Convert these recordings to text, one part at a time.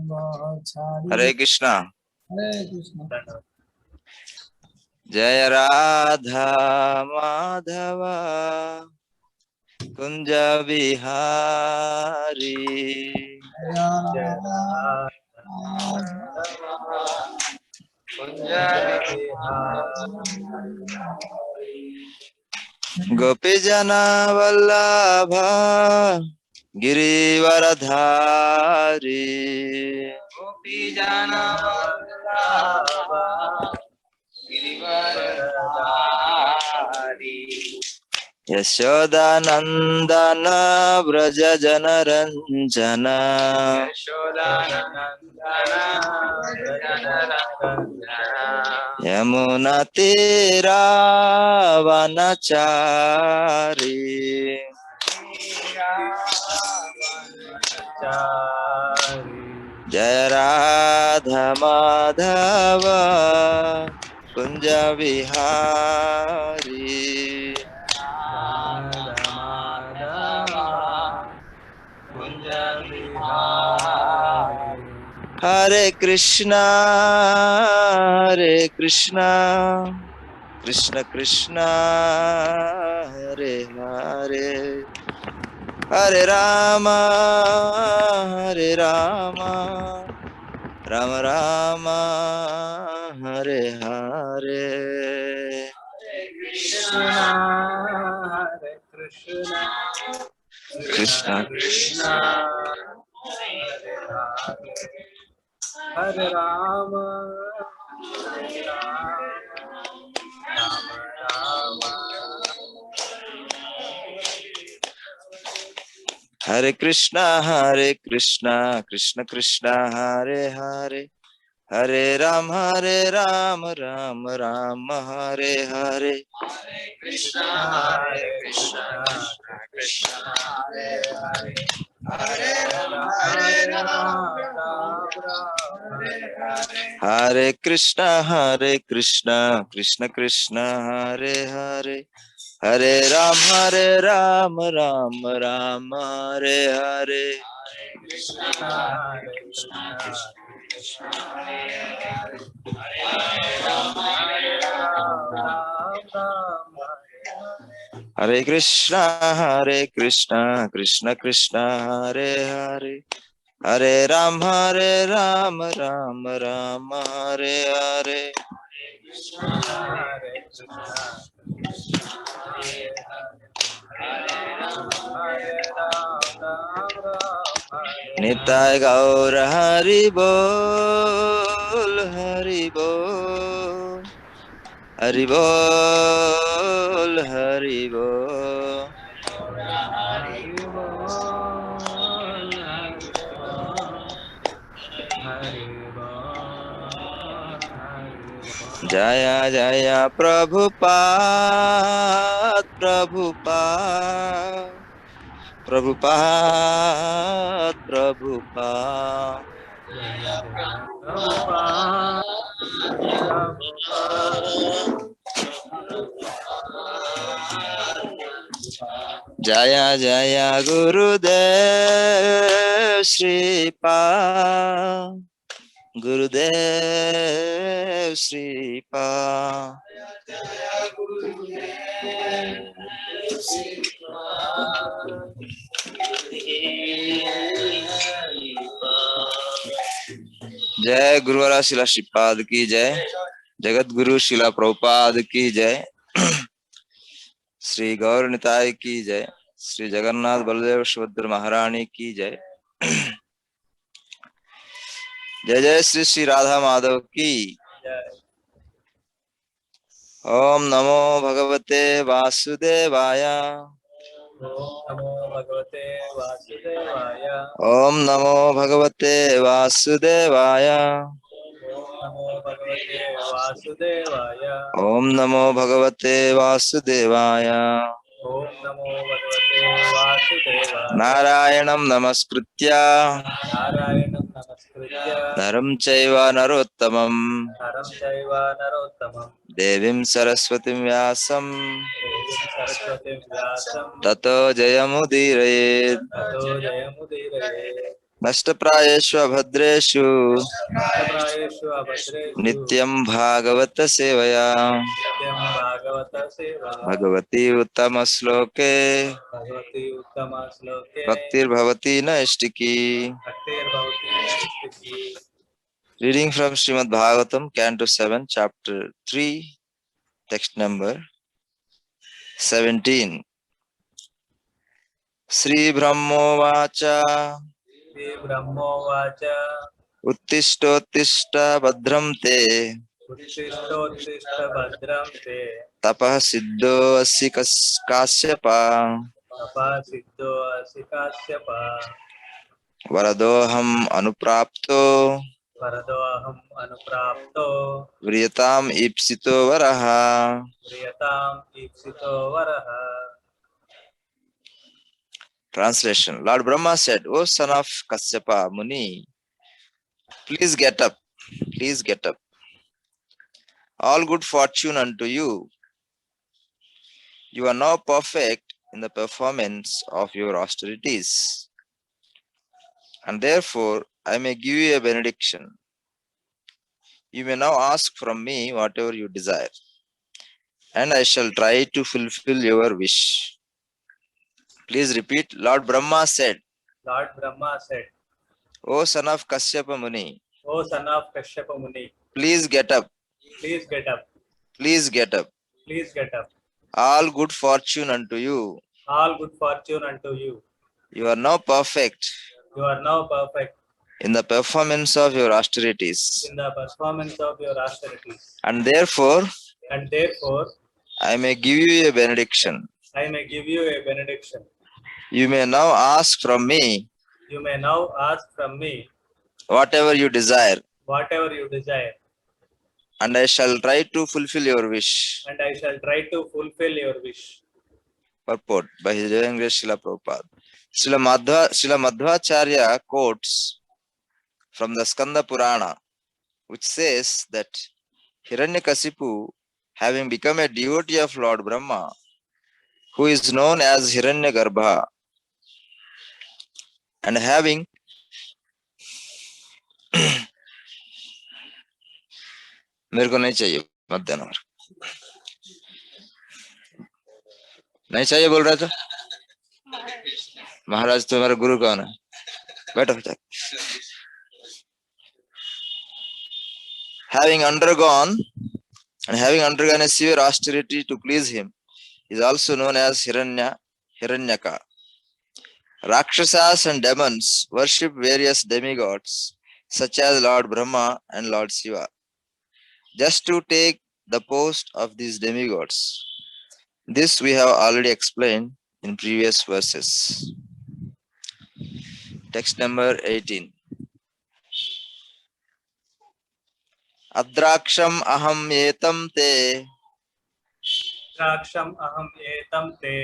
हरे कृष्णा। हरे कृष्णा। जय राधा माधव कुंज बिहारी। गोपी जना वल्लभ गिरिवरधारी। गोपी जना वल्लभ गिरिवरधारी। यशोदानंदन व्रज जनरंजन। यमुना तीरा वनचारी। जय राधा माधव कुंज बिहारी। हरे कृष्णा कृष्ण कृष्णा हरे हरे, हरे राम राम राम हरे हरे। हरे कृष्णा कृष्ण कृष्णा हरे हरे राम राम राम। हरे कृष्णा कृष्ण कृष्ण हरे हरे, हरे राम राम राम हरे हरे। हरे कृष्णा कृष्ण कृष्ण हरे हरे, हरे राम हरे कृष्णा कृष्ण कृष्ण हरे हरे, हरे राम राम हरे हरे। हरे कृष्णा कृष्ण कृष्ण हरे हरे, हरे राम राम हरे हरे। निताय गौर हरि बोल, हरि बोल, हरि बोल, हरि बोल। जय जय प्रभुपाद प्रभुपाद प्रभुपाद प्रभुपाद। जय जय गुरुदेव श्रीपाद, गुरुदेव श्रीपाद। जय गुरुवारा शिला श्रीपाद की जय, जगत गुरु शिला प्रभुपाद की जय, श्री गौर निताय की जय, श्री जगन्नाथ बलदेव सुभद्र महारानी की जय। जय जय श्री श्री राधा माधव की। ओम नमो भगवते वासुदेवाय, नमो भगवते वासुदेवाय। ओम नमो भगवते वासुदेवाय, नमो भगवते वासुदेवाय। ओम नमो भगवते वासुदेवाय। ओम नमो भगवते वासुदेवाय। नारायणं नमस्कृत्य नारायणं नमस्कृत्य नरं चैव नरोत्तमं नरं चैव नरोत्तमं देवीं सरस्वतीं व्यासं देवीं सरस्वतीं व्यासं ततो जयमुदीरयेत्। ततो जयमुदीरये। नष्टप्रायेषु अभद्रेषु नष्टप्रायेषु अभद्रेषु नित्यं भागवत सेवया नित्यं भागवत सेवा Bhagwati उत्तमश्लोके Bhagwati उत्तमश्लोके भक्तिर्भवति नैष्टिकी. भक्तिर्भवति नैष्टिकी. Reading from Srimad Bhagavatam, Canto 7, Chapter 3, text number 17. Sri Brahmovacha श्रीब्रह्मोवाच Uttishtottishta Bhadram te उत्तिष्ठोत्तिष्ठ भद्रं ते Tapah Siddho Asi Kasyapa तपा सिद्धो असि Kashyap Varadoham Anuprapto वरदोऽहम् अनुप्राप्तो Vriyatam Ipsito Varaha. प्रियताम् ईप्सितो वरः. Translation. Lord Brahma said, O son of Kasyapa Muni, please get up, please get up. All good fortune unto you. You are now perfect in the performance of your austerities, and therefore I may give you a benediction. You may now ask from me whatever you desire, and I shall try to fulfill your wish. Please repeat. Lord Brahma said, Lord Brahma said, O son of Kasyapa Muni, O son of Kashyapa Muni, please get up, please get up, please get up. please get up. All good fortune unto you. All good fortune unto you. You are now perfect You are now perfect in the performance of your austerities, in the performance of your austerities, and therefore and therefore I may give you a benediction. I may give you a benediction. You may now ask from me You may now ask from me whatever you desire, whatever you desire, and I shall try to fulfill your wish. and I shall try to fulfill your wish. Purport by His Divine Grace Srila Prabhupada. Srila Madhvacharya quotes from the Skanda Purana, which says that Hiranyakasipu, having become a devotee of Lord Brahma, who is known as Hiranyagarbha, and having मेरे को नहीं चाहिए मत देना नहीं चाहिए बोल रहा था महाराज तुम्हारा गुरु कौन है बैठो having undergone a severe austerity to please him is also known as Hiranyaka. Rakshasas and demons worship various demigods such as Lord Brahma and Lord Shiva just to take the post of these demigods. This we have already explained in previous verses. Text number 18. Adraksham aham etam te Draksham aham etam te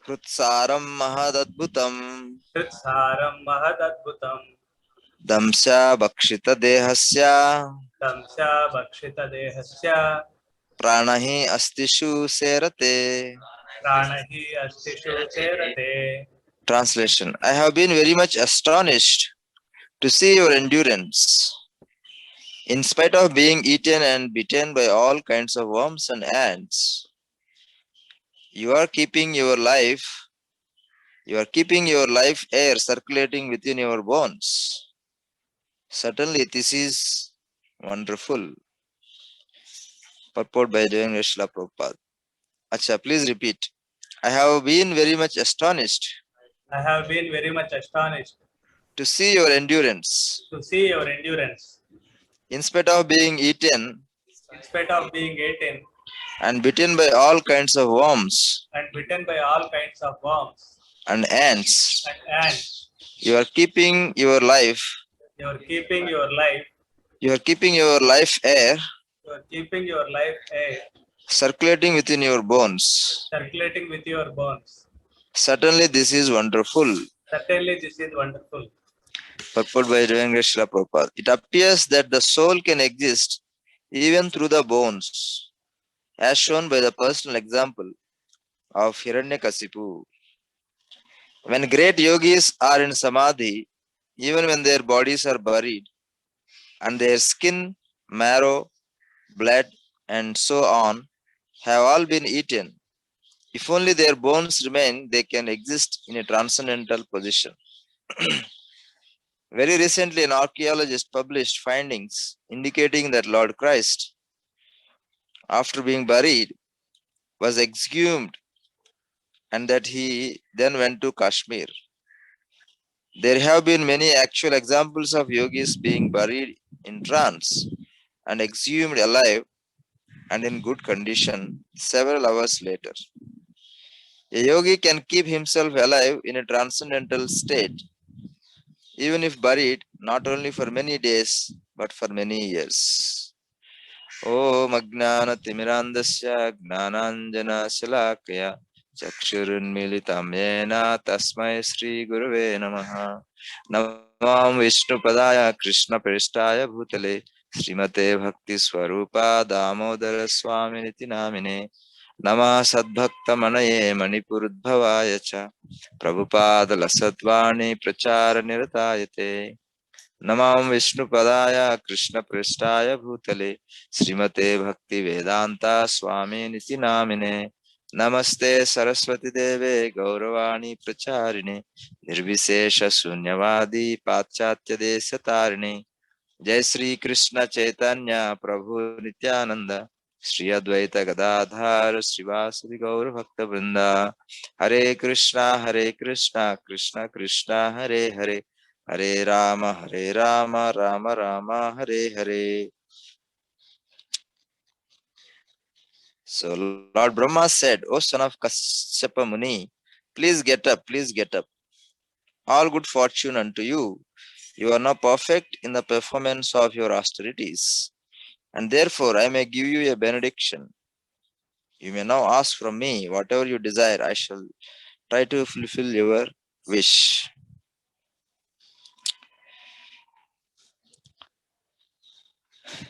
krutsaram mahadadbhutam Kritsaram mahadadbhutam damsya bhakshita dehasya Tamsya bhakshita dehasya pranahi astishu serate. pranahi astishu serate. Translation. I have been very much astonished to see your endurance. In spite of being eaten and bitten by all kinds of worms and ants, you are keeping your life air circulating within your bones. Certainly this is wonderful. Purport by Divine Grace Srila Prabhupada. Acha, please repeat. I have been very much astonished I have been very much astonished to see your endurance. to see your endurance. In spite of being eaten In spite of being eaten and bitten by all kinds of worms and bitten by all kinds of worms and ants, and ants, you are keeping your life you are keeping your life, air you are keeping your life air circulating within your bones. circulating with your bones. Certainly this is wonderful. Certainly this is wonderful. Purport by Divine Grace Srila Prabhupada. It appears that the soul can exist even through the bones, as shown by the personal example of Hiranyakasipu. When great yogis are in samadhi, even when their bodies are buried, and their skin, marrow, blood, and so on have all been eaten. If only their bones remain, they can exist in a transcendental position. Very recently, an archaeologist published findings indicating that Lord Christ, after being buried, was exhumed and that he then went to Kashmir. There have been many actual examples of yogis being buried in trance and exhumed alive and in good condition several hours later. A yogi can keep himself alive in a transcendental state, even if buried not only for many days but for many years. Om Ajnana Timirandasya Gnananjana Shalakaya Chakshurunmilitam Yena Tasmai Sri Gurave Namaha Namam Vishnu Padaya Krishna Prestaya Bhutale Srimate Bhakti Swarupa Damodara Swami Niti Namine Nama Sadbhakta Manaye Manipurudbhavaya Cha Prabhupada Lasatwani Prachara Niratayate Namam Vishnu Padaya Krishna Prestaya Bhutale Srimate Bhaktivedanta Swami Niti Namine Namaste Saraswati Deve Gauravani Pracharine Nirvisesha Sunyavadi Pachatya Desatarine Jai Sri Krishna Chaitanya Prabhu Nityananda Sri Advaita Gadadhar Srivasadi Gaur Bhakta Vrinda Hare Krishna Krishna Krishna Hare Hare Hare Rama Rama Rama Hare Hare. So Lord Brahma said, O son of Kashyapa Muni, please get up, please get up. All good fortune unto you. You are now perfect in the performance of your austerities, and therefore I may give you a benediction. You may now ask from me whatever you desire. I shall try to fulfill your wish.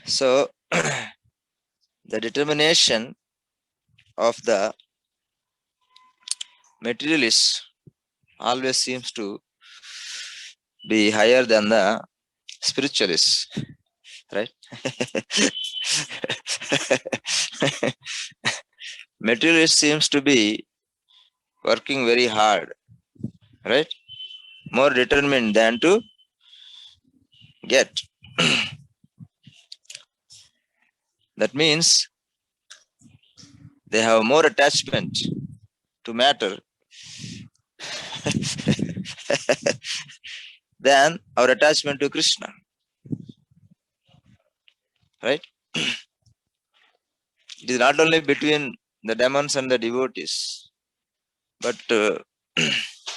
So the determination of the materialist always seems to be higher than the spiritualist, right? Materialist seems to be working very hard, right? More determined than to get. That means they have more attachment to matter than our attachment to Krishna, right? It is not only between the demons and the devotees, but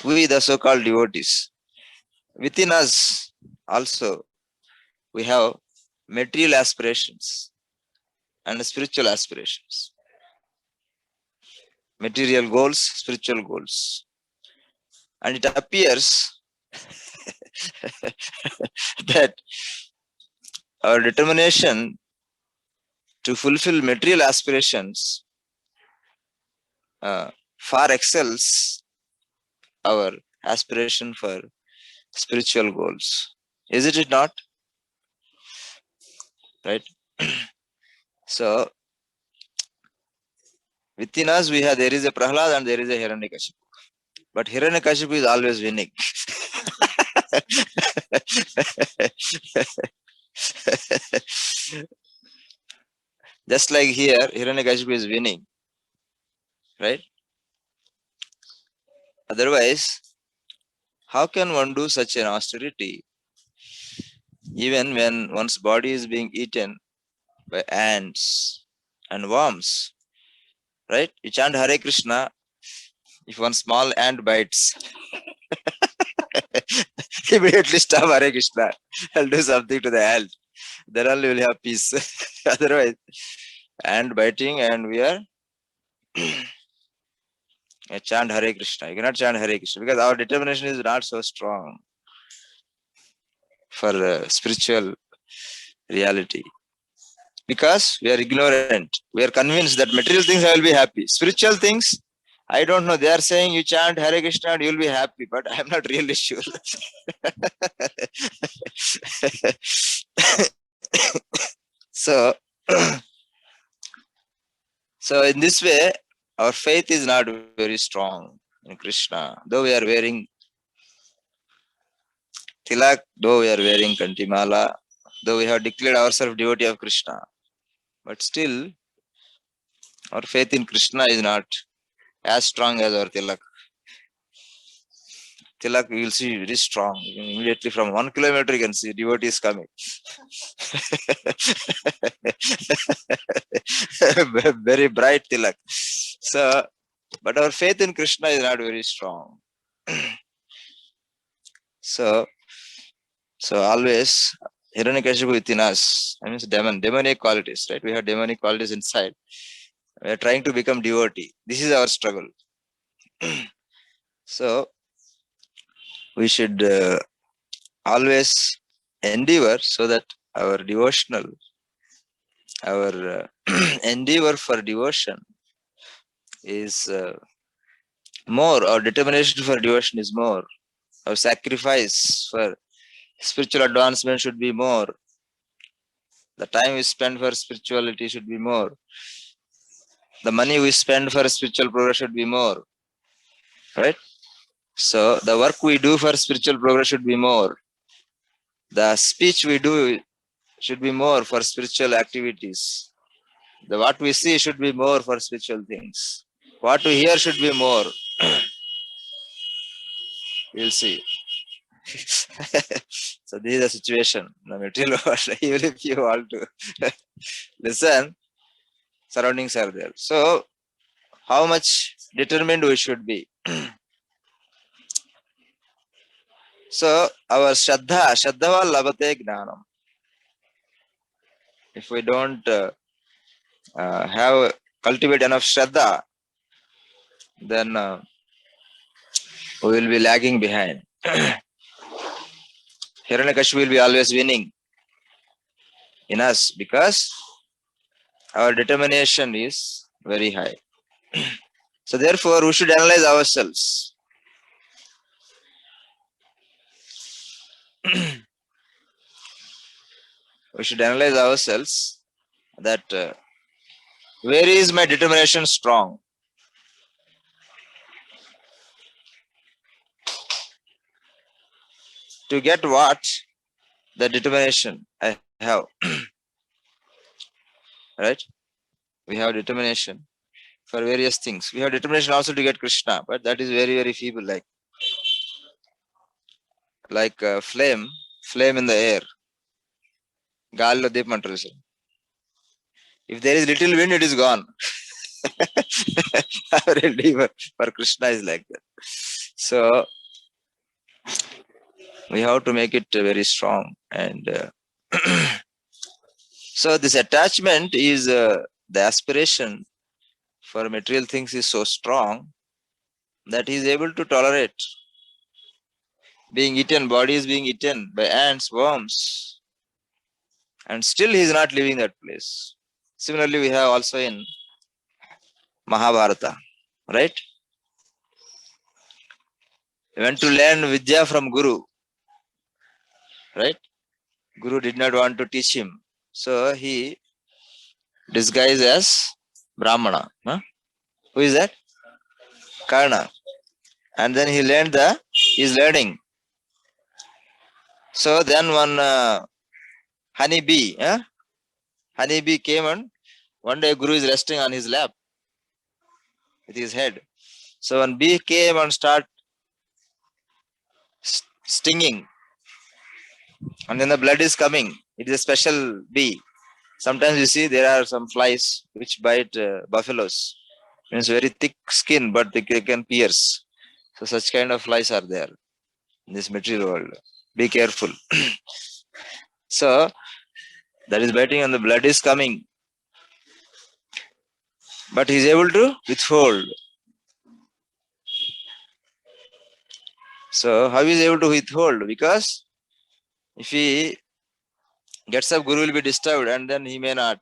we, the so-called devotees, within us also we have material aspirations and spiritual aspirations. Material goals, spiritual goals. And it appears that our determination to fulfill material aspirations far excels our aspiration for spiritual goals. Is it not? Right? So, within us there is a Prahlad and there is a Hiranyakashipu. But Hiranyakashipu is always winning. Just like here, Hiranyakashipu is winning. Right? Otherwise, how can one do such an austerity even when one's body is being eaten by ants and worms? Right? You chant Hare Krishna, if one small ant bites, immediately stop Hare Krishna and do something to the ant. Then only we'll have peace. Otherwise, ant biting and we are chant Hare Krishna. You cannot chant Hare Krishna because our determination is not so strong for spiritual reality. Because we are ignorant. We are convinced that material things I will be happy. Spiritual things, I don't know. They are saying you chant Hare Krishna and you'll be happy, but I'm not really sure. So, so in this way, our faith is not very strong in Krishna. Though we are wearing tilak, though we are wearing kantimala, though we have declared ourselves devotee of Krishna, but still our faith in Krishna is not as strong as our tilak. Tilak, you will see very strong. Immediately from 1 kilometer, you can see devotees coming. Very bright tilak. So, but our faith in Krishna is not very strong. So always Hiranyakashipu within us. I mean, demonic qualities, right? We have demonic qualities inside. We are trying to become devotee. This is our struggle. So we should always endeavor so that our devotional, our endeavor for devotion is more. Our determination for devotion is more. Our sacrifice for spiritual advancement should be more. The time we spend for spirituality should be more. The money we spend for spiritual progress should be more. Right? So the work we do for spiritual progress should be more. The speech we do should be more for spiritual activities. What we see should be more for spiritual things. What we hear should be more. We'll see. So this is the situation. The material world, even if you want to listen, surroundings are there. So how much determined we should be. So our Shraddhava labate gnanam. If we don't cultivate enough Shraddha, then we will be lagging behind. Hiranyakashipu will be always winning in us because our determination is very high. So therefore, we should analyze ourselves. We should analyze ourselves that where is my determination strong? To get what? The determination I have. Right? We have determination for various things. We have determination also to get Krishna, but that is very, very feeble, like flame in the air. Gaల్లో దీపం అంటారు sir. If there is little wind, it is gone. Our endeavor for Krishna is like that. So we have to make it very strong. And so this attachment is the aspiration for material things is so strong that he is able to tolerate being eaten, body is being eaten by ants, worms, and still he is not leaving that place. Similarly, we have also in Mahabharata, right? He went to learn Vidya from Guru, right? Guru did not want to teach him, so he disguised as Brahmana. Huh? Who is that? Karna. And then he learned he's learning. So then one honeybee came, and one day Guru is resting on his lap with his head. So one bee came and start stinging, and then the blood is coming. It is a special bee. Sometimes you see there are some flies which bite buffaloes. It's very thick skin, but they can pierce. So such kind of flies are there in this material world. Be careful. So that is biting and the blood is coming, but he is able to withhold. So how is he able to withhold? Because if he gets up, Guru will be disturbed, and then he may not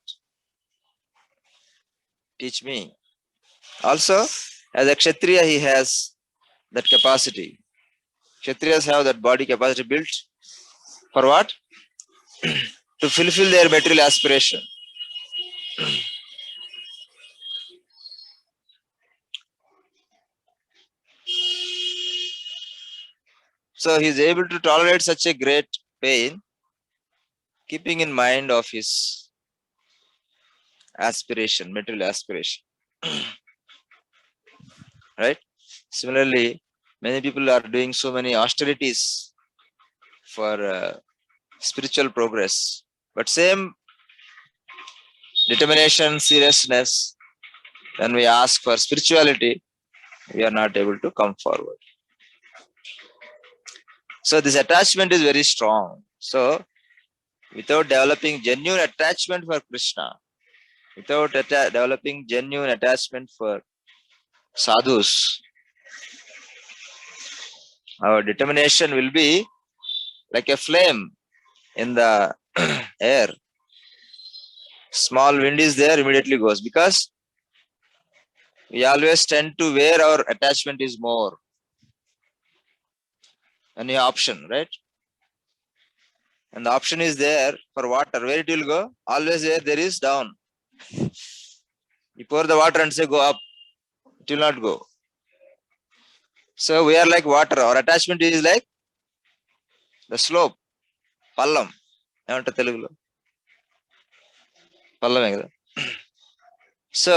teach me. Also, As a Kshatriya, he has that capacity. Kshatriyas have that body capacity built for what? To fulfill their material aspiration. So he is able to tolerate such a great pain, keeping in mind of his aspiration, material aspiration. Right? Similarly, many people are doing so many austerities for spiritual progress, but same determination, seriousness, when we ask for spirituality, we are not able to come forward. So this attachment is very strong. So without developing genuine attachment for Krishna, without developing genuine attachment for sadhus, our determination will be like a flame in the air. Small wind is there, immediately goes, because we always tend to where our attachment is more. Any option, right? And the option is there for water. Where it will go? Always where there is down. You pour the water and say go up, it will not go. So we are like water. Our attachment is like the slope. Pallam. ఏమంటారు తెలుగులో పల్లమే కదా. So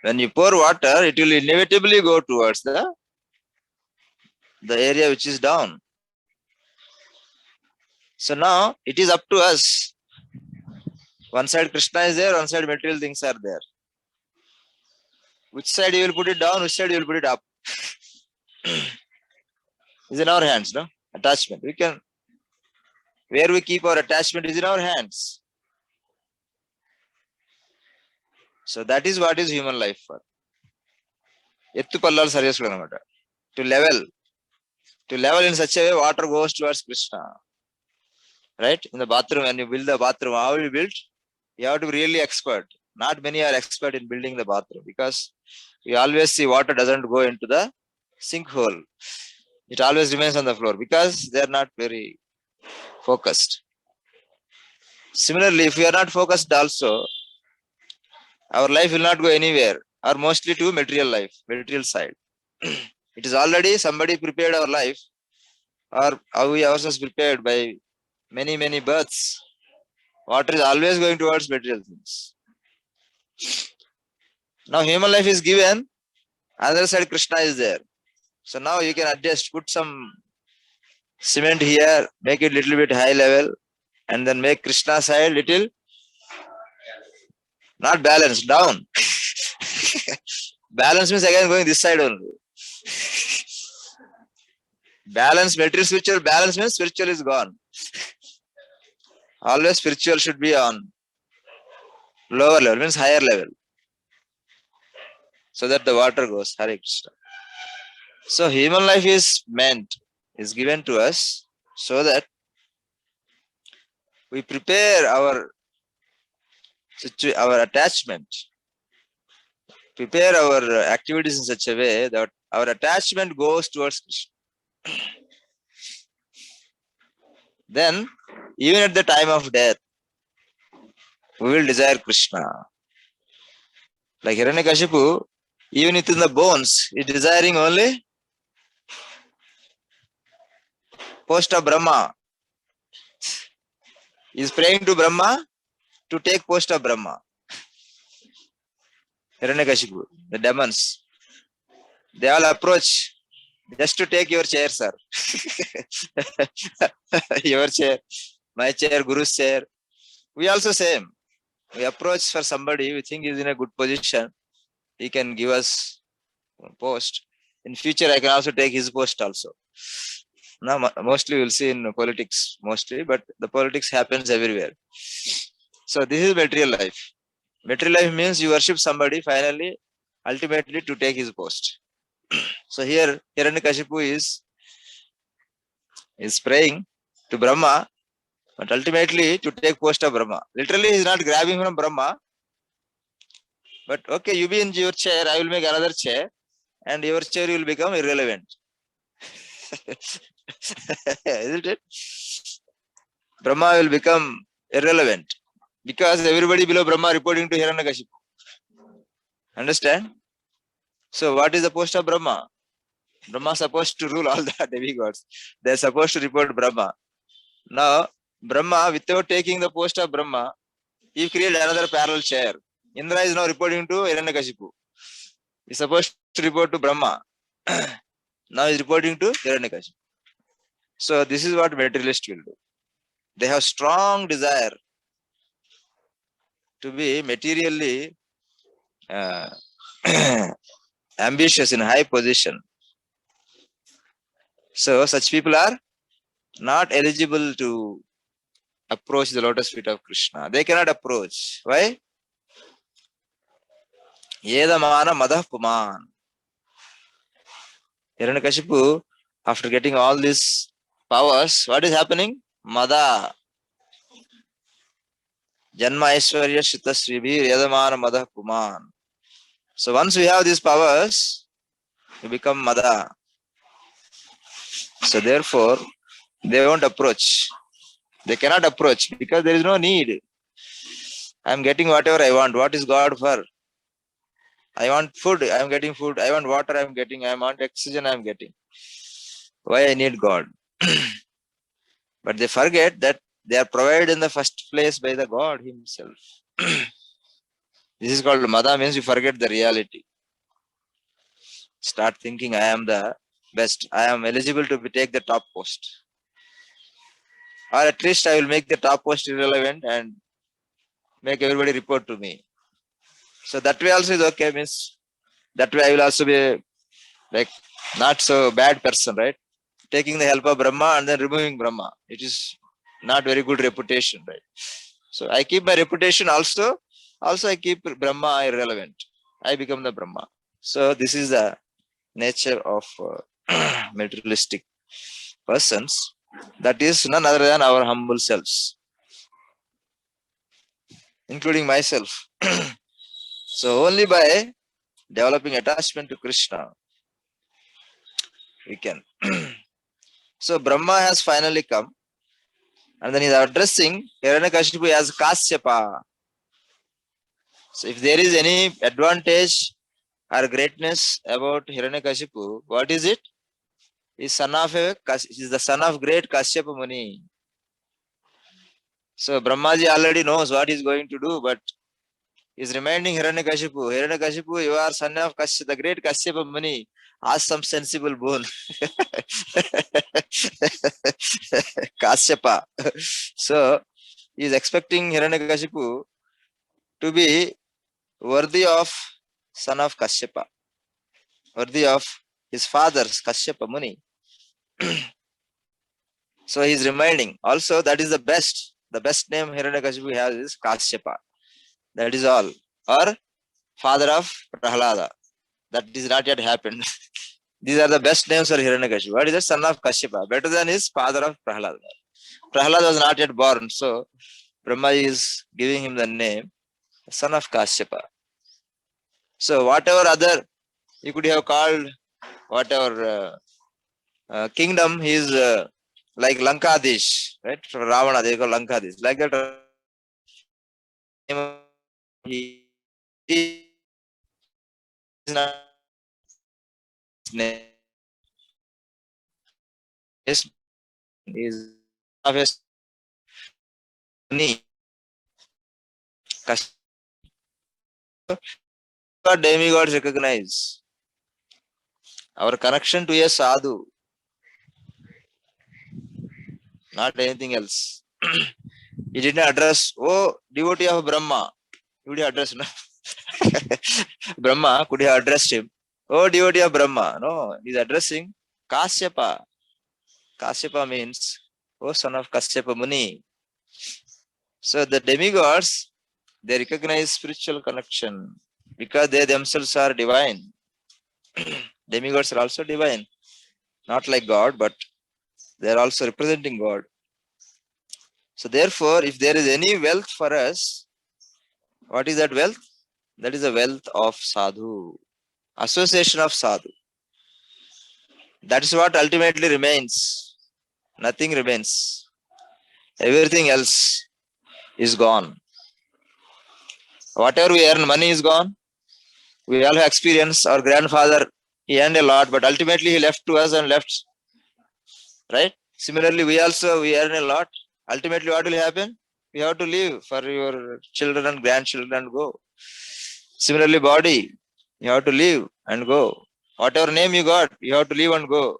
when you pour water, it will inevitably go towards the area which is down. So now it is up to us. One side Krishna is there, one side material things are there. Which side you will put it down, which side you will put it up? Is in our hands, no? Attachment. We can, where we keep our attachment is in our hands. So that is what is human life for. ఎత్తు పల్లాలు సరిచేసుకోవడం అనమాట. To level in such a way water goes towards Krishna. Right? In the bathroom, when you build the bathroom, how you build? You have to be really expert. Not many are expert in building the bathroom because we always see water doesn't go into the sinkhole. It always remains on the floor because they are not very focused. Similarly, if we are not focused also, our life will not go anywhere, or mostly to material life, material side. It is already somebody prepared our life, or how we ourselves prepared by many births. Water is always going towards material things. Now human life is given, other side Krishna is there. So now you can adjust, put some cement here, make it little bit high level, and then make Krishna side little not balanced, down. Balance means again going this side only. Balance, material, spiritual. Balance means spiritual is gone. Always spiritual should be on lower level, means higher level. So that the water goes. Hare Krishna. So human life is meant, is given to us so that we prepare our attachment, prepare our activities in such a way that our attachment goes towards Krishna. Then, even at the time of death, we will desire Krishna. Like Hiranyakashipu, even within the bones, is desiring only post of Brahma. He is praying to Brahma to take post of Brahma. Hiranyakashipu, the demons, they all approach just to take your chair, sir. Your chair, my chair, Guru's chair. We also same. We approach for somebody we think is in a good position. He can give us a post. In future, I can also take his post also. Now, mostly we'll see in politics, mostly, but the politics happens everywhere. So this is material life. Material life means you worship somebody finally, ultimately to take his post. So here, Hiranyakashipu is praying to Brahma, but ultimately to take post of Brahma. Literally, he is not grabbing from Brahma. But okay, you be in your chair, I will make another chair, and your chair will become irrelevant. Isn't it? Brahma will become irrelevant because everybody below Brahma reporting to Hiranyakashipu. Understand? So what is the post of Brahma? Brahma is supposed to rule all the demigods. They are supposed to report Brahma. Now, Brahma, without taking the post of Brahma, he created another parallel chair. Indra is now reporting to Hiranyakashipu. He is supposed to report to Brahma. Now he is reporting to Hiranyakashipu. So this is what materialists will do. They have strong desire to be materially ambitious in high position. So such people are not eligible to approach the lotus feet of Krishna. They cannot approach. Why? Yedamana madah puman. Hiranyakashipu, after getting all these powers, what is happening? Mada. Janma Aishwarya Shita Sribhir Yedamana madah puman. So once we have these powers, we become mada. So therefore, they won't approach. They cannot approach because there is no need. I am getting whatever I want. What is God for? I want food, I am getting food. I want water, I am getting. I want oxygen, I am getting. Why I need God? But they forget that they are provided in the first place by the God himself. This is called Mada, means you forget the reality. Start thinking I am the best. I am eligible to take the top post. Or at least I will make the top post irrelevant and make everybody report to me. So that way also is okay, means that way I will also be like not so bad person, right? Taking the help of Brahma and then removing Brahma. It is not very good reputation, right? So I keep my reputation also. Also I keep Brahma irrelevant. I become the Brahma. So this is the nature of materialistic persons. That is none other than our humble selves, including myself. So only by developing attachment to Krishna, we can. So Brahma has finally come, and then he is addressing Hiranyakashipu as Kasyapa. So if there is any advantage or greatness about Hiranyakashipu, what is it? He is the son of great Kashyapa Muni. So Brahmaji already knows what he is going to do, but he is reminding Hiranyakashipu, Hiranyakashipu, you are son of the great Kashyapa Muni. Ask some sensible boon. Kashyapa. So he is expecting Hiranyakashipu to be worthy of son of Kashyapa, worthy of his father's Kashyapa Muni. So he is reminding. Also, that is the best. The best name Hiranyakashipu has is Kashyapa. That is all. Or father of Prahlada. That is not yet happened. These are the best names for Hiranyakashipu. What is the son of Kashyapa? Better than his father of Prahlada. Prahlada was not yet born. So Brahma is giving him the name son of Kashyapa. So whatever other you could have called, whatever kingdom, he is like Lankadish, right? From Ravana, they call Lankadish. Like that, he is not his name. His is of his knee. Demigods recognize our connection to a sadhu, not anything else. He did not address, oh, devotee of Brahma. He would have addressed, no? Brahma could have addressed him, oh, devotee of Brahma. No, he is addressing Kasyapa. Kasyapa means, oh, son of Kasyapa Muni. So the demigods, they recognize spiritual connection because they themselves are divine. Demigods are also divine, not like God, but they are also representing God. So therefore, if there is any wealth for us, what is that wealth? That is the wealth of sadhu. Association of sadhu. That is what ultimately remains. Nothing remains. Everything else is gone. Whatever we earn, money is gone. We all have experience. Our grandfather, he earned a lot, but ultimately he left to us and left. Right? Similarly, we earn a lot. Ultimately, what will happen? We have to leave for your children and grandchildren and go. Similarly, body, you have to leave and go. Whatever name you got, you have to leave and go.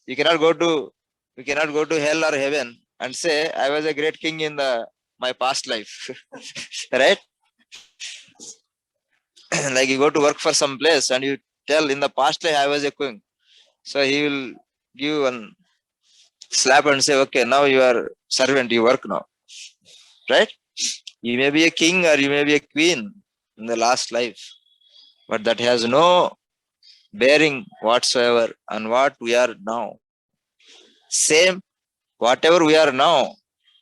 You cannot go to hell or heaven and say, I was a great king in my past life. Right? Like you go to work for some place and you tell in the past life I was a king. So he will give one slap and say, okay, now you are servant, you work now. Right? You may be a king or you may be a queen in the last life, but that has no bearing whatsoever on what we are now. Same, whatever we are now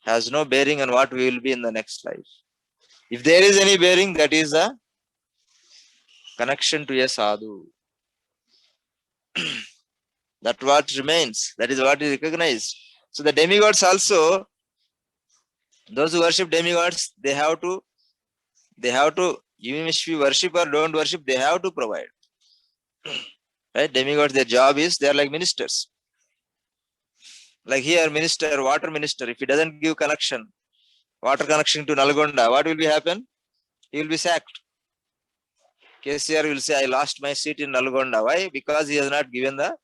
has no bearing on what we will be in the next life. If there is any bearing, that is a connection to a sadhu. That what remains, that is what is recognized. So the demigods also, those who worship demigods, they have to, even if we worship or don't worship, they have to provide. Right? Demigods, their job is, they are like ministers. Like here, minister, water minister, if he doesn't give connection, water connection to Nalgonda, what will be happen? He will be sacked. KCR will say, I lost my seat in Nalgonda. Why? Because he has not given the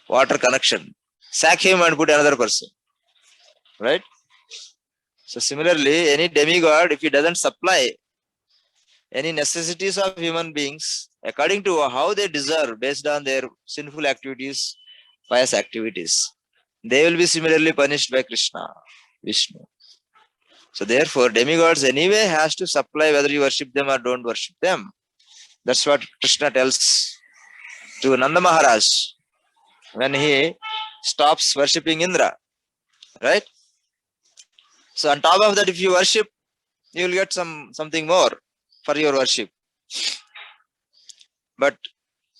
water connection. Sack him and put another person. Right? So similarly, any demigod, if he doesn't supply any necessities of human beings according to how they deserve based on their sinful activities, pious activities, they will be similarly punished by Krishna, Vishnu. So therefore, demigods anyway has to supply whether you worship them or don't worship them. That's what Krishna tells to Nanda Maharaj when he stops worshipping Indra. Right? So on top of that, if you worship, you will get something more for your worship. But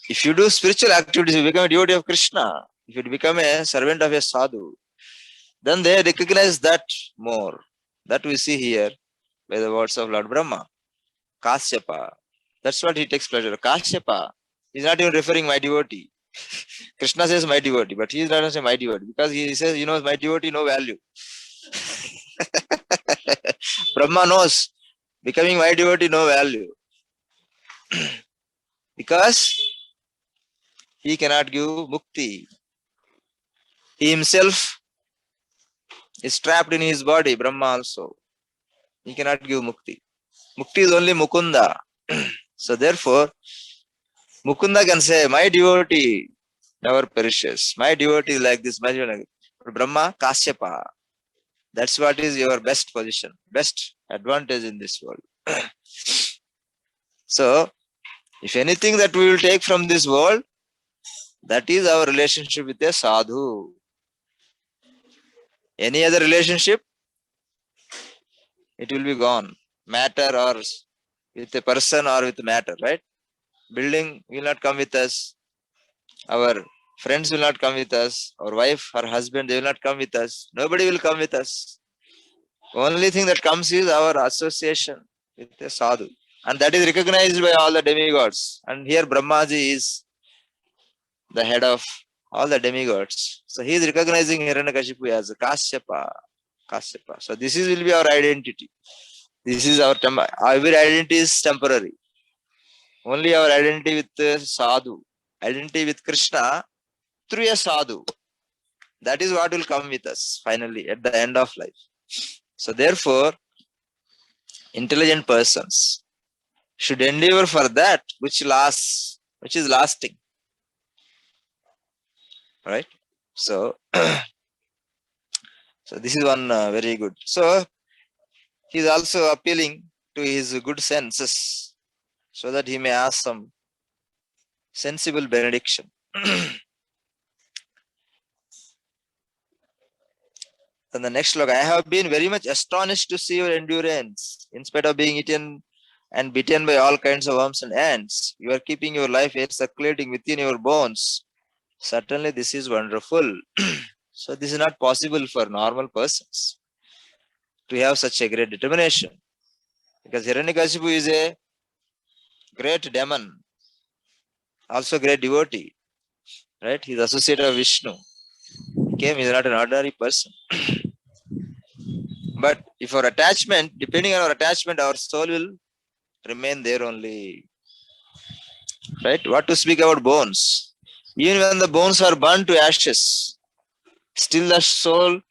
if you do spiritual activities, you become a devotee of Krishna. If you become a servant of a sadhu, then they recognize that more. That we see here by the words of Lord Brahma. Kasyapa. That's what he takes pleasure. Kasyapa is not even referring my devotee. Krishna says my devotee, but he is not saying my devotee because he says, my devotee no value. Brahma knows becoming my devotee no value because he cannot give mukti. He himself is trapped in his body, Brahma also. He cannot give mukti. Mukti is only Mukunda. So therefore, Mukunda can say, my devotee never perishes. My devotee is like this. My devotee. But Brahma, Kasyapa. That's what is your best position, best advantage in this world. So, if anything that we will take from this world, that is our relationship with a sadhu. Any other relationship, it will be gone. Matter or with a person or with matter, right? Building will not come with us. Our friends will not come with us. Our wife, our husband, they will not come with us. Nobody will come with us. Only thing that comes is our association with a sadhu. And that is recognized by all the demigods. And here Brahmaji is the head of all the demigods. So he is recognizing Hiranyakashipu as a Kasyapa. Kasyapa. So this will be our identity. This is our identity is temporary. Only our identity with sadhu, identity with Krishna through a sadhu. That is what will come with us finally at the end of life. So therefore, intelligent persons should endeavor for that which lasts, which is lasting. Right? So, so this is one very good. So he is also appealing to his good senses so that he may ask some sensible benediction. Then the next slok, I have been very much astonished to see your endurance in spite of being eaten and bitten by all kinds of worms and ants. You are keeping your life air circulating within your bones. Certainly, this is wonderful. So, this is not possible for normal persons to have such a great determination. Because Hiranyakashipu is a great demon, also great devotee, right? He's associate of Vishnu. He came, he's not an ordinary person. But if our attachment, depending on our attachment, our soul will remain there only. Right? What to speak about bones? Even when the bones are burned to ashes, still the soul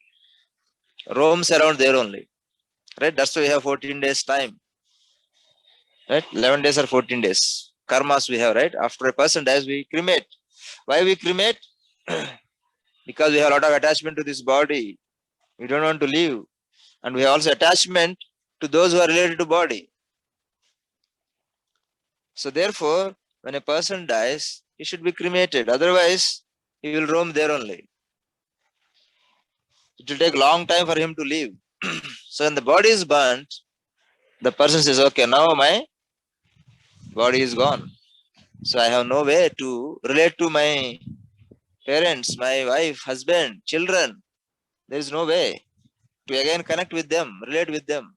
roams around there only. Right? That's why we have 14 days time. Right? 11 days or 14 days. Karmas we have, right? After a person dies, we cremate. Why we cremate? Because we have a lot of attachment to this body. We don't want to leave. And we have also attachment to those who are related to body. So therefore, when a person dies, he should be cremated. Otherwise, he will roam there only. It will take a long time for him to leave. So when the body is burnt, the person says, okay, now my body is gone. So I have no way to relate to my parents, my wife, husband, children. There is no way to again connect with them, relate with them.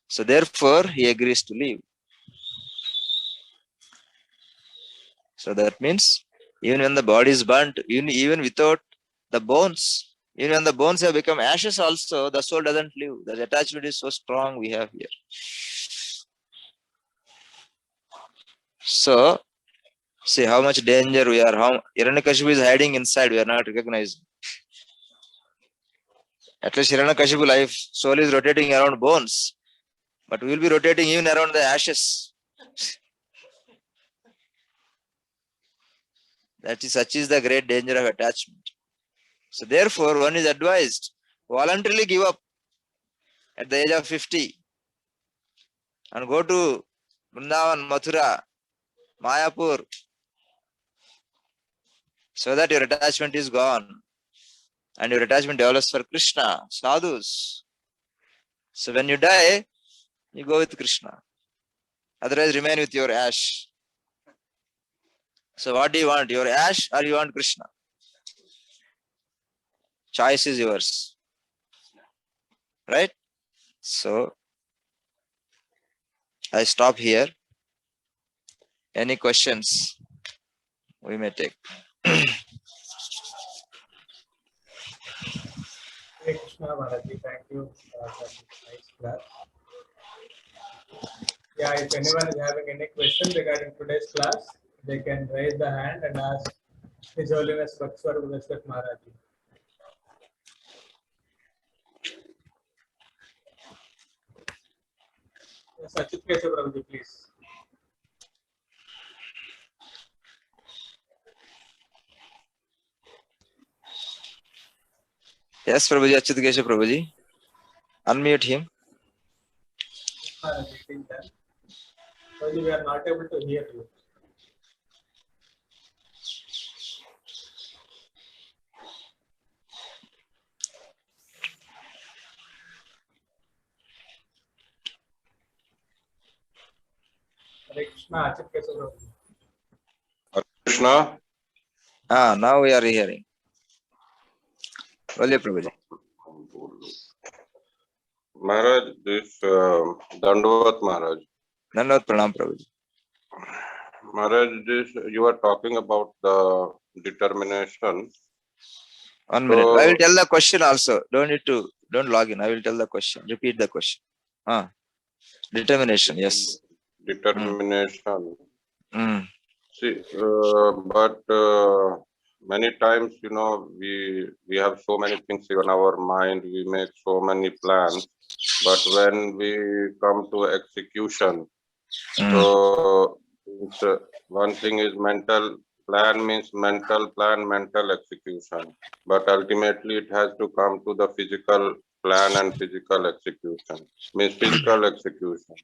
So therefore, he agrees to leave. So that means even when the body is burnt, even without the bones, even when the bones have become ashes also, the soul doesn't leave. The attachment is so strong we have here. So, see how much danger we are. How Hiranyakashipu is hiding inside, we are not recognizing. At least Hiranyakashipu life, soul is rotating around bones, but we will be rotating even around the ashes. Such is the great danger of attachment. So therefore, one is advised, voluntarily give up at the age of 50 and go to Vrindavan, Mathura, Mayapur, so that your attachment is gone and your attachment develops for Krishna, sadhus. So when you die, you go with Krishna. Otherwise, remain with your ash. So what do you want? Your ash or you want Krishna? Choice is yours. Right? So I stop here. Any questions we may take? Hare Krishna Maharaji, thank you for this nice class. Yeah, if anyone is having any question regarding today's class, they can raise the hand and ask His Holiness Bhaktivedanta Maharaji. Yes, Achit Keshav Prabhuji, please. Yes, Prabhuji, Achyut Keshav Prabhuji. Unmute him. Maharaji, please then. Prabhuji, we are not able to hear you. Hare Krishna, Achit Keshav Prabhuji. Krishna, Now we are hearing. Bolliye Prabhuji. Maharaj, this Dandavat Maharaj. Dandavat Pranam Prabhuji. Maharaj, this you are talking about the determination. 1 minute. I will tell the question also. Don't log in. I will tell the question. Repeat the question. Determination, yes. Determination. Mm. See, but many times, you know, we have so many things in our mind. We make so many plans, but when we come to execution, so one thing is mental plan means mental plan, mental execution. But ultimately, it has to come to the physical plan and physical execution. Means physical execution.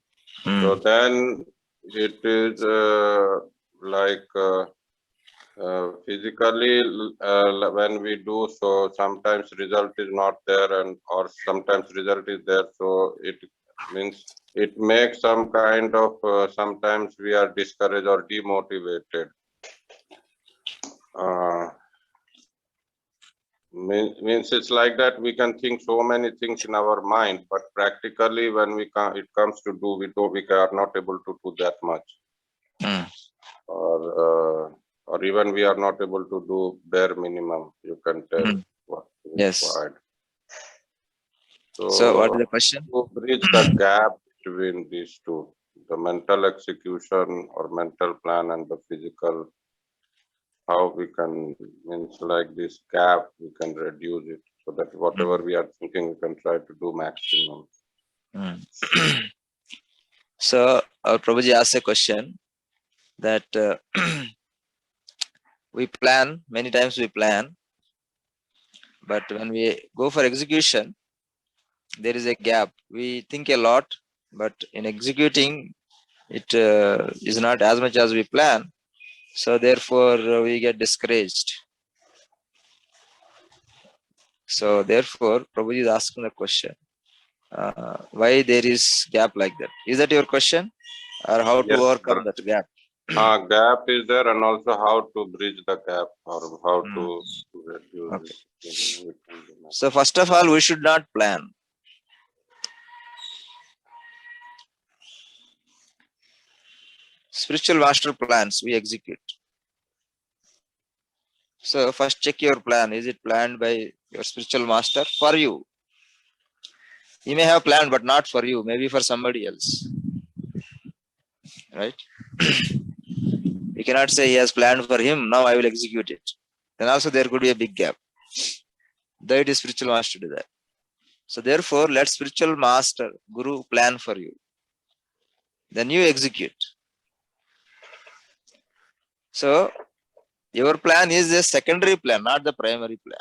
So then it is physically when we do so, sometimes result is not there, and or sometimes result is there. So it means it makes some kind of, sometimes we are discouraged or demotivated. Means it's like that we can think so many things in our mind, but practically when it comes to do, we are not able to do that much. Mm. Or even we are not able to do bare minimum, you can tell what is Yes. required. So what is the question? To bridge the gap between these two, the mental execution or mental plan and the physical, how we can, means like this gap, we can reduce it so that whatever we are thinking, we can try to do maximum. So our Prabhuji asked a question that we plan, many times we plan, but when we go for execution, there is a gap. We think a lot, but in executing, it is not as much as we plan. So therefore, we get discouraged. So therefore, Prabhuji is asking the question, why there is gap like that? Is that your question? Or how to Yes, overcome that gap? Gap is there, and also how to bridge the gap or how to reduce it. So first of all, we should not plan. Spiritual master plans, we execute. So first check your plan. Is it planned by your spiritual master for you? He may have planned, but not for you, maybe for somebody else. Right? You cannot say he has planned for him, now I will execute it. Then also there could be a big gap. Though it is spiritual master to do that. So therefore, let spiritual master, guru, plan for you. Then you execute. So your plan is a secondary plan, not the primary plan.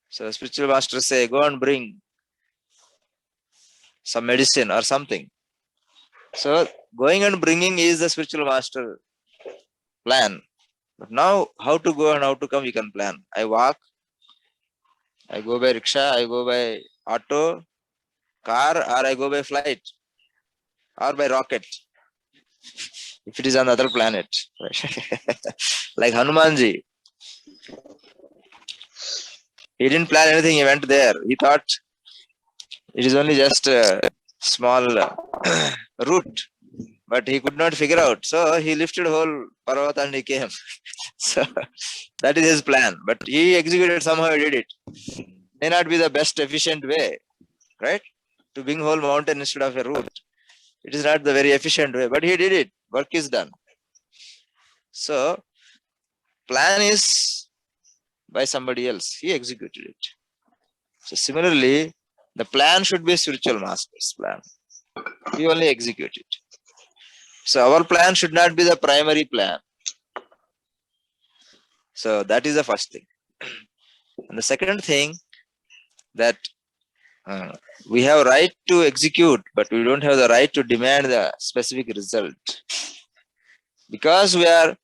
So spiritual master say, go and bring some medicine or something. So going and bringing is the spiritual master plan. But now how to go and how to come, we can plan. I walk, I go by rickshaw, I go by auto, car, or I go by flight or by rocket. If it is on another planet. Like Hanumanji. He didn't plan anything, he went there. He thought it is only just a small route, but he could not figure out. So he lifted whole Parvat and he came. So that is his plan. But he executed, somehow he did it. May not be the best efficient way, right? To bring whole mountain instead of a route. It is not the very efficient way, but he did it. Work is done. So plan is by somebody else. He executed it. So similarly, the plan should be spiritual master's plan. We only execute it. So our plan should not be the primary plan. So that is the first thing. And the second thing, that we have right to execute, but we don't have the right to demand the specific result. Because we are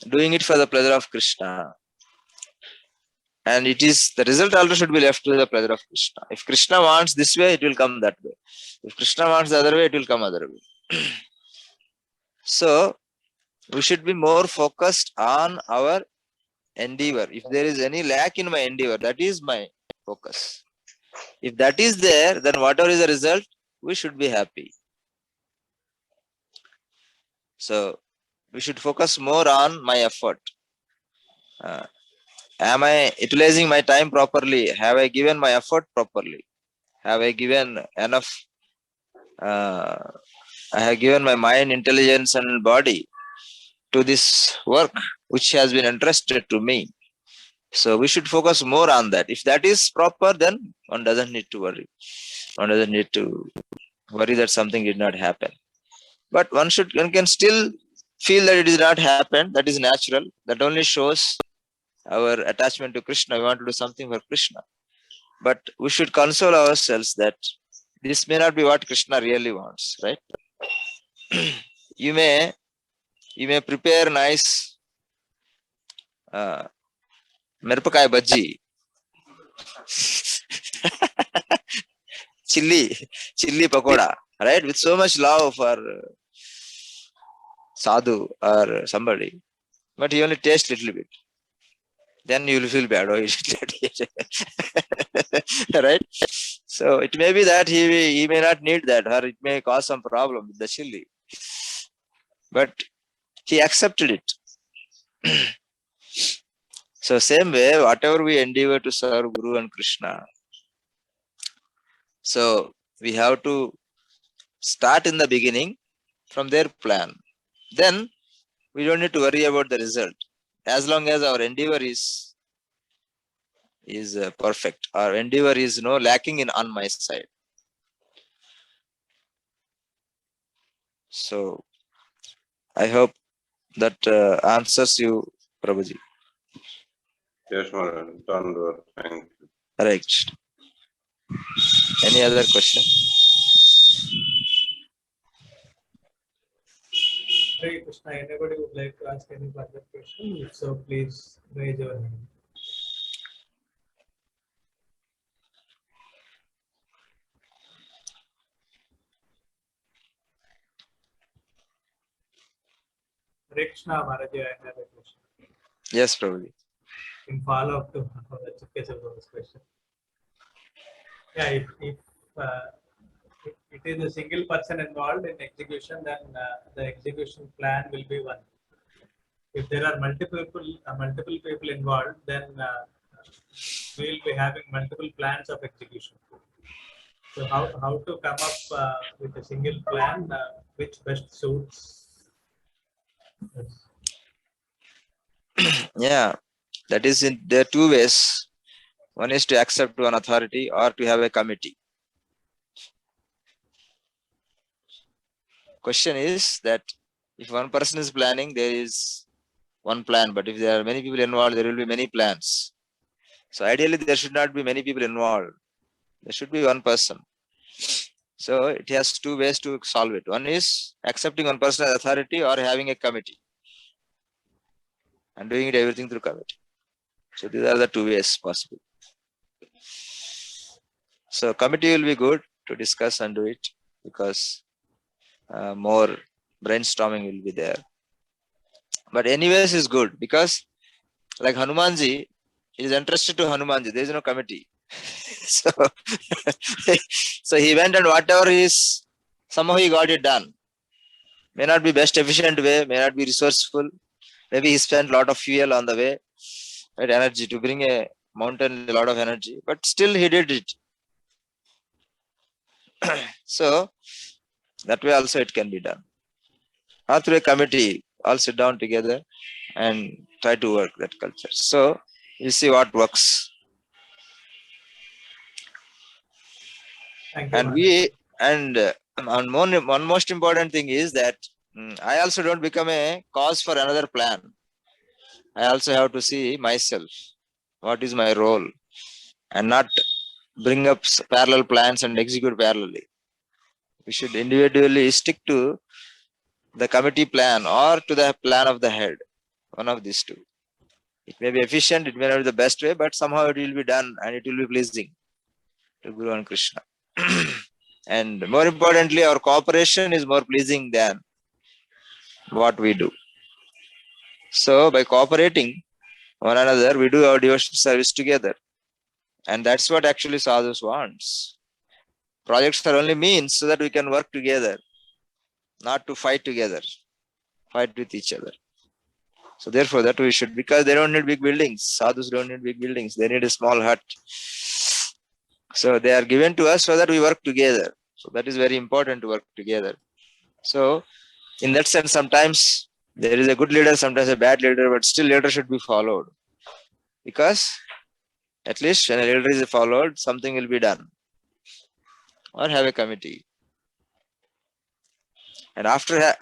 doing it for the pleasure of Krishna. And it is, the result also should be left to the pleasure of Krishna. If Krishna wants this way, it will come that way. If Krishna wants the other way, it will come other way. So we should be more focused on our endeavor. If there is any lack in my endeavor, that is my focus. If that is there, then whatever is the result, we should be happy. So we should focus more on my effort. Am I utilizing my time properly? Have I given my effort properly? Have I given enough? I have given my mind, intelligence, and body to this work which has been entrusted to me. So we should focus more on that. If that is proper, then one doesn't need to worry. One doesn't need to worry that something did not happen. But one can still feel that it did not happen. That is natural. That only shows our attachment to Krishna. We want to do something for Krishna. But we should console ourselves that this may not be what Krishna really wants, right? You may prepare nice Mirpakai bhaji. chili pakoda, right? With so much love for sadhu or somebody, but he only tastes little bit. Then you will feel bad. Oh, right? So it may be that he may not need that, or it may cause some problem with the chili. But he accepted it. So same way, whatever we endeavor to serve Guru and Krishna, so we have to start in the beginning from their plan. Then we don't need to worry about the result. As long as our endeavor is perfect, our endeavor is no lacking in on my side. So I hope that answers you, Prabhuji. Yes, Maharaj. Done. Thank you. Right. Any other question? Hare Krishna, anybody would like to ask any further question? If so, please raise your hand. Hare Krishna, Maharaj, I have a question. Yes, Prabhuji. In follow-up to the Chukke's question. Yeah, if it is a single person involved in execution, then the execution plan will be one. If there are multiple people involved, then we will be having multiple plans of execution. So how to come up with a single plan which best suits us? Yeah, that is in there are two ways. One is to accept one authority or to have a committee. Question is that if one person is planning, there is one plan, but if there are many people involved, there will be many plans. So ideally, there should not be many people involved. There should be one person. So it has two ways to solve it. One is accepting one person as authority or having a committee and doing it everything through committee. So these are the two ways possible. So committee will be good to discuss and do it because more brainstorming will be there. But anyways is good because like Hanumanji is interested to Hanumanji. There is no committee. So, so he went and whatever is, somehow he got it done. May not be best efficient way, may not be resourceful. Maybe he spent a lot of fuel on the way, right? Energy to bring a mountain, a lot of energy, but still he did it. So that way also it can be done. Or through a committee, all sit down together and try to work that culture. So you see what works. Thank you, And one most important thing is that I also don't become a cause for another plan. I also have to see myself. What is my role? And not bring up parallel plans and execute parallelly. We should individually stick to the committee plan or to the plan of the head. One of these two. It may be efficient, it may not be the best way, but somehow it will be done and it will be pleasing to Guru and Krishna. And more importantly, our cooperation is more pleasing than what we do. So by cooperating one another, we do our devotional service together. And that's what actually sadhus wants. Projects are only means so that we can work together, not to fight together, fight with each other. So therefore that we should, because they don't need big buildings. Sadhus don't need big buildings. They need a small hut. So they are given to us so that we work together. So that is very important to work together. So in that sense, sometimes there is a good leader, sometimes a bad leader, but still leader should be followed. Because at least when a leader is followed, something will be done. Or have a committee. And after it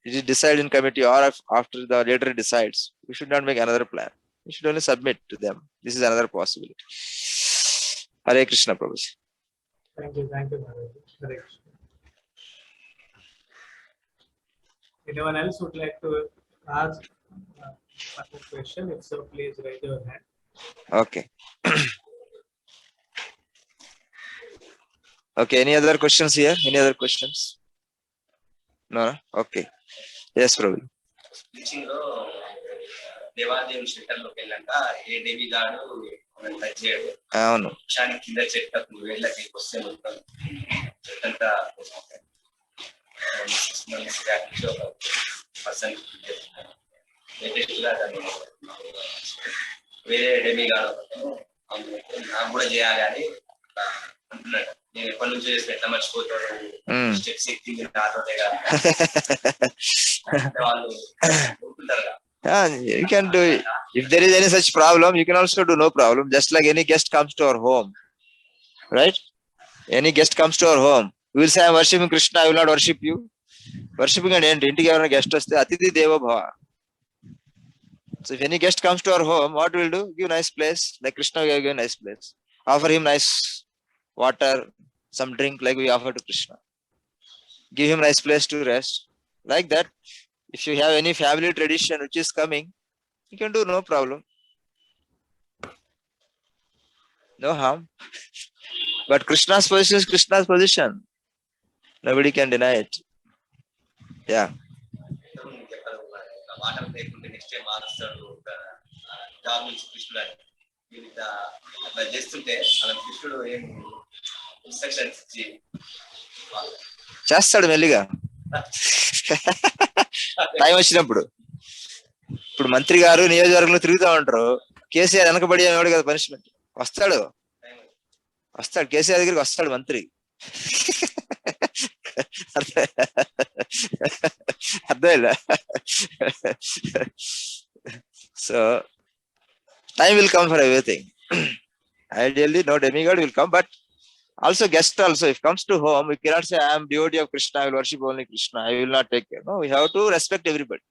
is decided in committee or after the leader decides, we should not make another plan. We should only submit to them. This is another possibility. Hare Krishna, Prabhu. Thank you, Maharaj. Hare Krishna. Anyone else would like to ask a question? If so, please raise your hand. Okay. Okay, any other questions here? Any other questions? No? Okay. Yes, Prabhu. Teaching లో దేవాదేవుని సెంటర్లోకి వెళ్ళాక ఏ demi గాడు touch చేయడు. అవును. వృక్షానికి కింద చెట్టు వేళ్ళకి వస్తే మొత్తం చెట్టంతా పర్సన్ లేటెస్ట్ గా దాన్ని వేరే డెమి గాడు నాకు కూడా చేయాలి అని అంటున్నాడు. నేను ఎప్పటి నుంచో చేస్తే ఎట్లా మర్చిపోతాడు స్టెప్స్ ఎక్కింది నాతోనే కదా వాళ్ళు ఉంటుంటారు కదా. Yeah, you can do it. If there is any such problem, you can also do, no problem. Just like any guest comes to our home, right? Any guest comes to our home, we will say, I am worshiping Krishna, I will not worship you. Worshipping and end. Intiki evarana guest vaste Atiti Deva Bhava. So if any guest comes to our home, what we will do? Give nice place. Like Krishna, we give a nice place. Offer him nice water, some drink like we offer to Krishna. Give him nice place to rest. Like that. If you have any family tradition which is coming, you can do, no problem. No harm. But Krishna's position is Krishna's position. Nobody can deny it. Yeah. Water లేకుంటే next time మారుస్తాడు job నుంచి కృష్ణుడు అని మీరు అట్లా చేస్తుంటే అలా కృష్ణుడు ఏం ఇన్స్ట్రక్షన్స్ ఇచ్చి చేస్తాడు మెల్లిగా టైం వచ్చినప్పుడు. ఇప్పుడు మంత్రి గారు నియోజకవర్గంలో తిరుగుతూ ఉంటారు, కేసీఆర్ వెనకబడి అనేవాడు కదా పనిష్మెంట్. వస్తాడు కేసీఆర్ దగ్గరికి వస్తాడు మంత్రి. అర్థమైందా? So time will come for everything. Ideally, no demigod will come, but also guest also. If comes to home, we cannot say, I am devotee of Krishna, I will worship only Krishna, I will not take care. No, we have to respect everybody.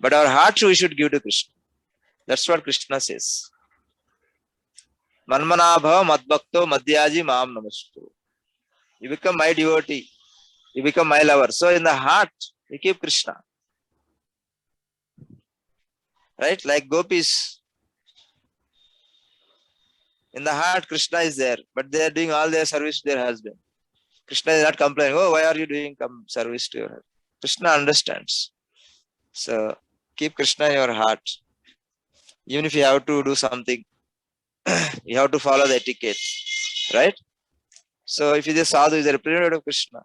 But our heart we should give to Krishna. That's what Krishna says. Manmanabhava madbhakto madhyaji maam namastu. You become my devotee, you become my lover. So in the heart, you keep Krishna. Right? Like gopis. In the heart, Krishna is there, but they are doing all their service to their husband. Krishna is not complaining, oh, why are you doing service to your husband? Krishna understands. So keep Krishna in your heart. Even if you have to do something, you have to follow the etiquette. Right? So if you just sadhu is a representative of Krishna,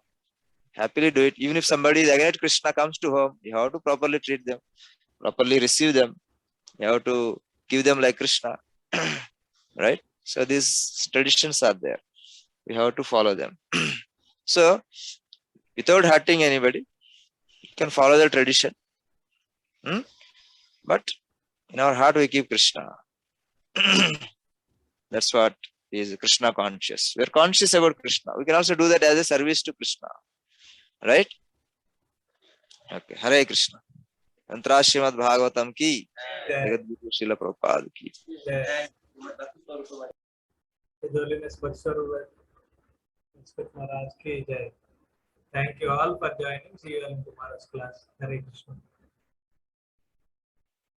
happily do it. Even if somebody is against Krishna comes to home, you have to properly treat them, properly receive them. You have to give them like Krishna. Right? So these traditions are there. We have to follow them. So without hurting anybody, you can follow the tradition. But in our heart we keep Krishna. That's what is Krishna conscious. We are conscious about Krishna. We can also do that as a service to Krishna. Right? Okay. Hare Krishna. Mantra Srimad Bhagavatam ki, Jagadguru Srila Prabhupada ki. His Holiness Bhaktivedanta Maharaj ki jai. Thank you all for joining. See you in tomorrow's class. Hare Krishna.